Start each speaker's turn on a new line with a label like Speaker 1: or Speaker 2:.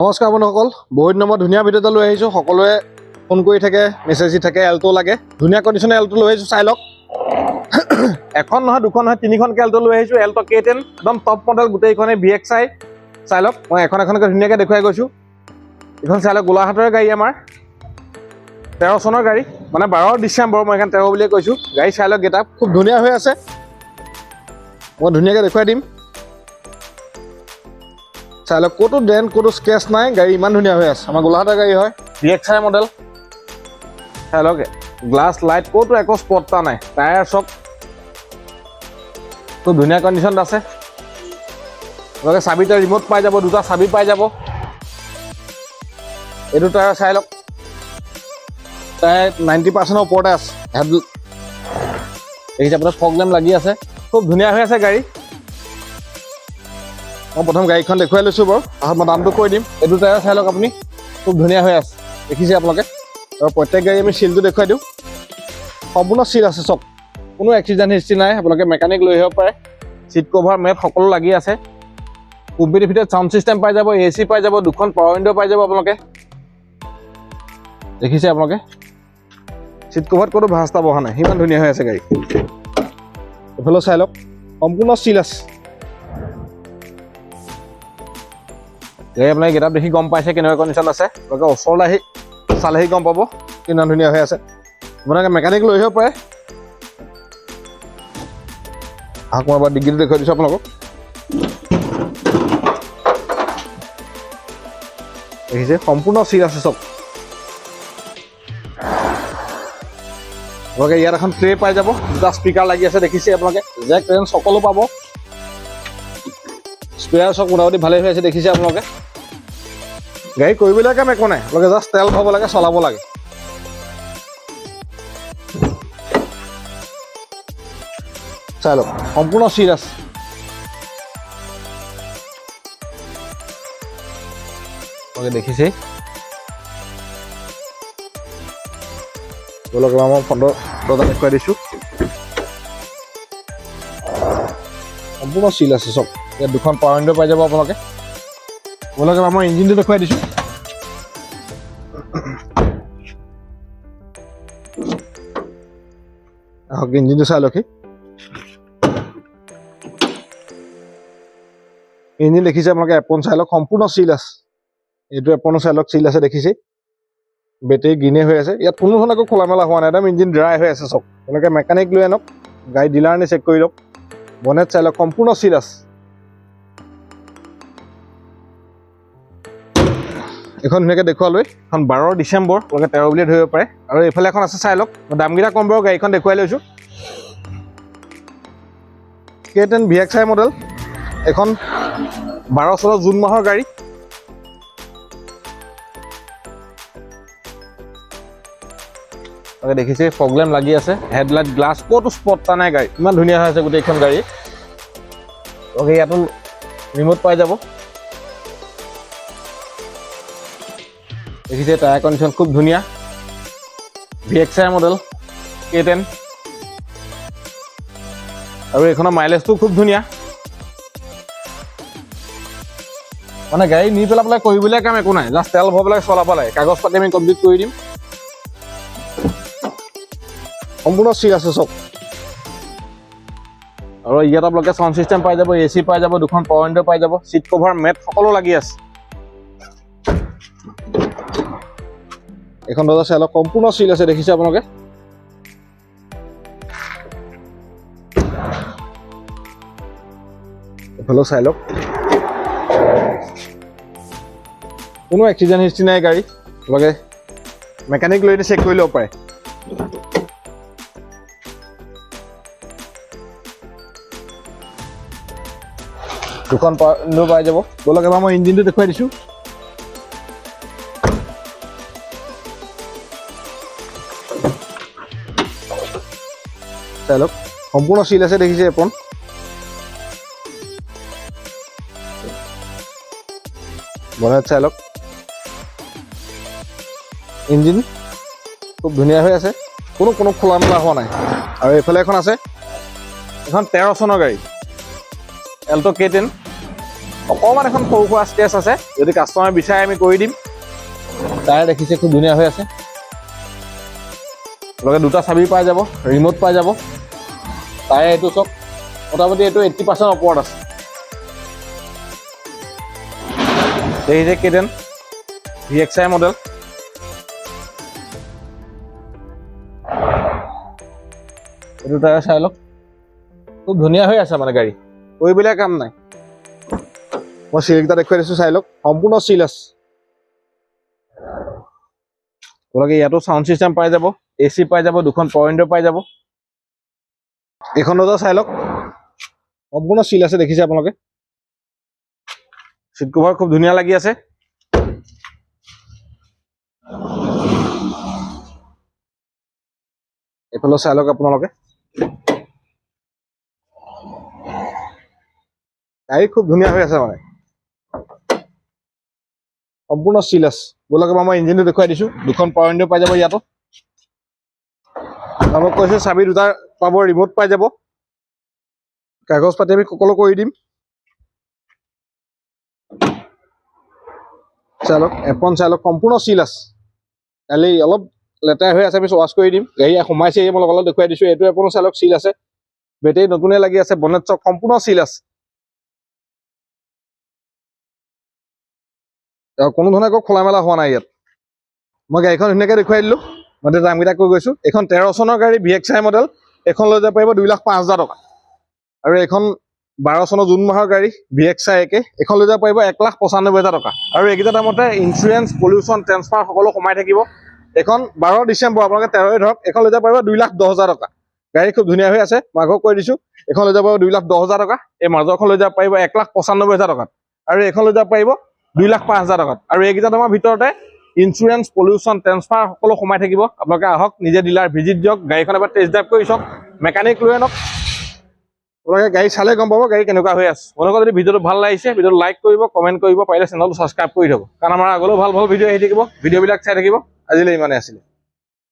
Speaker 1: নমস্কাৰ বন্ধুসকল, বহুত দিনৰ মূৰত ধুনীয়া ভিডিঅ' এটা লৈ আহিছোঁ। সকলোৱে ফোন কৰি থাকে, মেছেজ দি থাকে, এল্টো লাগে। ধুনীয়া কণ্ডিশ্যনে এল্টো লৈ আহিছোঁ, চাই লওক। এখন নহয়, দুখন নহয়, তিনিখনকৈ এল্টো লৈ আহিছোঁ। এল্টো K10 একদম টপ মডেল, গোটেইখনে VXI। চাই লওক, মই এখন-এখনকৈ ধুনীয়াকৈ দেখুৱাই গৈছোঁ। এইখন চাই লওক, গোলাঘাটৰে গাড়ী আমাৰ 13 চনৰ গাড়ী, মানে 12 ডিচেম্বৰ, মই এইখন 13 বুলিয়ে কৈছোঁ। গাড়ী চাই লওক, গেটআপ খুব ধুনীয়া হৈ আছে, মই ধুনীয়াকৈ দেখুৱাই দিম। চাই লওক, ক'তো ডেণ্ট, ক'তো স্কেচ নাই, গাড়ী ইমান ধুনীয়া হৈ আছে। আমাৰ গোলাঘাটৰ গাড়ী হয়, VXI মডেল। চাই লওক, গ্লাছ লাইট ক'তো একো স্পট এটা নাই। টায়াৰ চক খুব ধুনীয়া কণ্ডিশ্যনত আছে। আপোনালোকে চাবিটা ৰিম'ট পাই যাব, দুটা চাবি পাই যাব। এইটো টায়াৰ চাই লওক, টায়াৰ 90% ওপৰতে আছে। দেখিছে আপোনাৰ ফগ লেম্প লাগি আছে, খুব ধুনীয়া হৈ আছে গাড়ী। মই প্ৰথম গাড়ীখন দেখুৱাই লৈছোঁ বাৰু, তাৰপিছত মই দামটো কৈ দিম। এইটো টায়াৰ চাই লওক আপুনি, খুব ধুনীয়া হৈ আছে, দেখিছে আপোনালোকে। আৰু প্ৰত্যেক গাড়ী আমি চিলটো দেখুৱাই দিওঁ, সম্পূৰ্ণ চিল আছে চব, কোনো এক্সিডেণ্ট হিষ্ট্ৰী নাই। আপোনালোকে মেকানিক লৈ আহিব পাৰে। চিট কভাৰ মেট সকলো লাগি আছে। কোম্পানীৰ ভিতৰত চাউণ্ড ছিষ্টেম পাই যাব, AC পাই যাব, দুখন পাৱাৰ উইণ্ডো পাই যাব আপোনালোকে। দেখিছে আপোনালোকে, চিট কভাৰত ক'তো ভাস্তা বহা নাই, ইমান ধুনীয়া হৈ আছে গাড়ী। এইফালেও চাই লওক, সম্পূৰ্ণ চিল আছে। গাড়ী আপোনালোকে গেটআপ দেখি গম পাইছে কেনেকুৱা কণ্ডিশ্যন আছে। আপোনালোকে ওচৰলৈ আহি চালেহি গম পাব কিমান ধুনীয়া হৈ আছে। আপোনালোকে মেকানিক লৈ আহিব পাৰে। আহক, মই এবাৰ ডিগ্ৰীটো দেখুৱাই দিছোঁ আপোনালোকক। দেখিছে, সম্পূৰ্ণ চিল আছে চব। আপোনালোকে ইয়াত এখন ট্ৰে পাই যাব, দুটা স্পীকাৰ লাগি আছে, দেখিছে আপোনালোকে। জেক ৰেঞ্চ সকলো পাব। স্পেয়াৰ চব মোটামুটি ভালেই হৈ আছে, দেখিছে আপোনালোকে। গাড়ী কৰিবলগীয়া কাম একো নাই, আপোনালোকে জাষ্ট তেল ভৰাব লাগে, চলাব লাগে। চাই লওক, সম্পূৰ্ণ চিল আছে। আপোনালোকে দেখিছেই। আপোনালোকে মই ফ্ৰণ্টৰ দৰ্জা দেখুৱাই দিছোঁ, সম্পূৰ্ণ চিল আছে চব। ইয়াত দুখন পাৱাৰ উইণ্ডো পাই যাব আপোনালোকে। আপোনালোকে মই ইঞ্জিনটো দেখুৱাই দিছোঁ। আহক, ইঞ্জিনটো চাই লওক। ইঞ্জিন দেখিছে আপোনালোকে, এপন চাই লওক, সম্পূৰ্ণ চিল আছে। এইটো এপনো চাই লওক, চিল আছে, দেখিছে। বেটেৰী গ্ৰীণে হৈ আছে, ইয়াত কোনো ধৰণৰ একো খোলা মেলা হোৱা নাই, একদম ইঞ্জিন ড্ৰাই হৈ আছে চব। আপোনালোকে মেকানিক লৈ আনক, গাড়ী ডিলাৰ নি চেক কৰি লওক। বনেট চাই লওক, সম্পূৰ্ণ চিল আছে। এইখন ধুনীয়াকৈ দেখুৱালৈ, এখন 12 ডিচেম্বৰ, আপোনালোকে 13 বুলিয়ে ধৰিব পাৰে। আৰু এইফালে এখন আছে, চাই লওক। মই দামকেইটা কম বাৰু, গাড়ীখন দেখুৱাই লৈছোঁ। K10 VXI মডেল, এখন 12 চনৰ জুন মাহৰ গাড়ী। দেখিছে, ফগ লেম্প লাগি আছে, হেডলাইট গ্লাছ ক'তো স্পট এটা নাই। গাড়ী ইমান ধুনীয়া হৈ আছে গোটেইখন গাড়ী। ইয়াতো ৰিম'ট পাই যাব, দেখিছে। টায়াৰ কণ্ডিশ্যন খুব ধুনীয়া, VXI মডেল K10। আৰু এইখনৰ মাইলেজটো খুব ধুনীয়া। মানে গাড়ী নি পেলাই কৰিবলগীয়া কাম একো নাই, জাষ্ট তেল ভৰাব লাগে, চলাব লাগে। কাগজ পাতি আমি কমপ্লিট কৰি দিম। সম্পূৰ্ণ চিল আছে চব। আৰু ইয়াত আপোনালোকে চাউণ্ড ছিষ্টেম পাই যাব, AC পাই যাব, দুখন পাৱাৰ উইণ্ডো পাই যাব, চিট কভাৰ মেট সকলো লাগি আছে। এইখন দৰ্জা চাই লওক, সম্পূৰ্ণ চিল আছে, দেখিছে আপোনালোকে। এইফালেও চাই লওক, কোনো এক্সিডেণ্ট হিষ্ট্ৰী নাই গাড়ী। আপোনালোকে মেকানিক লৈ চেক কৰি ল'ব পাৰে। দুখন পাৱাৰ উইণ্ডো পাই যাব। আপোনালোকে এবাৰ মই ইঞ্জিনটো দেখুৱাই দিছোঁ। চাই লওক, সম্পূৰ্ণ চিল আছে, দেখিছে এপন। বনেট চাই লওক, ইঞ্জিন খুব ধুনীয়া হৈ আছে, কোনো খোলা মেলা হোৱা নাই। আৰু এইফালে এখন আছে, এখন 13 চনৰ গাড়ী, এল্টো K10। অকণমান এখন সৰু সুৰা স্কেচ আছে, যদি কাষ্টমাৰে বিচাৰে আমি কৰি দিম। টায়াৰ দেখিছে খুব ধুনীয়া হৈ আছে, লগে দুটা চাবি পাই যাব, ৰিম'ট পাই যাব। টায়াৰ এইটো চব মোটামুটি এইটো 80% ওপৰত আছে। দেখিছে কেটেন VXI মডেল। এইটো টায়াৰ চাই লওক, খুব ধুনীয়া হৈ আছে মানে গাড়ী, কৰিবলৈ কাম নাই। মই চিলকেইটা দেখুৱাই দিছোঁ, চাই লওক, সম্পূৰ্ণ চিল আছে। আপোনালোকে ইয়াতো চাউণ্ড চিষ্টেম পাই যাব, AC পাই যাব, দুখন পাৱাৰ উইণ্ডো পাই যাব। এইখন দৰ্জা চাই লওক, সম্পূৰ্ণ চিল আছে, দেখিছে আপোনালোকে। চিট কভাৰ খুব ধুনীয়া লাগি আছে। এইফালে চাই লওক আপোনালোকে, গাড়ী খুব ধুনীয়া হৈ আছে মানে, সম্পূৰ্ণ চিল আছে। বোলকে মই ইঞ্জিনটো দেখুৱাই দিছোঁ, দুখন পাৱাৰ উইণ্ডো পাই যাব ইয়াতো। আপোনাক কৈছোঁ চাবি দুটা পাব, ৰিম'ট পাই যাব। কাগজ পাতি আমি সকলো কৰি দিম। চাই লওক, এপন চাই লওক, সম্পূৰ্ণ চিল আছে। কালি অলপ লেতেৰা হৈ আছে, আমি ৱাছ কৰি দিম। গাড়ী সোমাইছে, মই অলপ দেখুৱাই দিছোঁ। এইটো এপনো চাই লওক, চিল আছে। বেটেৰী নতুনে লাগি আছে, বনেট চক সম্পূৰ্ণ চিল আছে। কোনো ধৰণে একো খোলা মেলা হোৱা নাই ইয়াত। মই গাড়ীখন ধুনীয়াকৈ দেখুৱাই দিলোঁ, মই দামকেইটা কৈ গৈছোঁ। এইখন 13 চনৰ গাড়ী, VXI মডেল। এইখন লৈ যাব পাৰিব 2,05,000 টকা। আৰু এইখন 12 চনৰ জুন মাহৰ গাড়ী, VXI একে। এইখন লৈ যাব পাৰিব 1,95,000 টকা। আৰু এইকেইটা দামতে ইঞ্চুৰেঞ্চ, পলিউশ্যন, ট্ৰেন্সফাৰ সকলো সোমাই থাকিব। এইখন 12 ডিচেম্বৰ, আপোনালোকে 13 ধৰক, এইখন লৈ যাব পাৰিব 2,10,000 টকা। গাড়ী খুব ধুনীয়া হৈ আছে, মই আগত কৈ দিছোঁ। এইখন লৈ যাব পাৰিব 2,10,000 টকা। এই মাজৰখন লৈ যাব পাৰিব 1,95,000 টকাত। আৰু এইখন লৈ যাব পাৰিব 2,05,000 টকাত। আৰু এইকেইটা দামৰ ভিতৰতে ইঞ্চুৰেঞ্চ, পলিউশ্যন, ট্ৰেন্সফাৰ সকলো সোমাই থাকিব। আপোনালোকে আহক, নিজে ডিলাৰ ভিজিট দিয়ক, গাড়ীখন এবাৰ টেষ্ট ড্ৰাইভ কৰি চাওক, মেকানিক লৈ আনক। আপোনালোকে গাড়ী চালে গম পাব গাড়ী কেনেকুৱা হৈ আছে। আপোনালোকৰ যদি ভিডিঅ'টো ভাল লাগিছে, ভিডিঅ'টো লাইক কৰিব, কমেণ্ট কৰিব, পাৰিলে চেনেলটো ছাবস্ক্ৰাইব কৰি থ'ব। কাৰণ আমাৰ আগলৈও ভাল ভাল ভিডিঅ' আহি থাকিব, ভিডিঅ'বিলাক চাই থাকিব। আজিলৈ ইমানে আছিলে।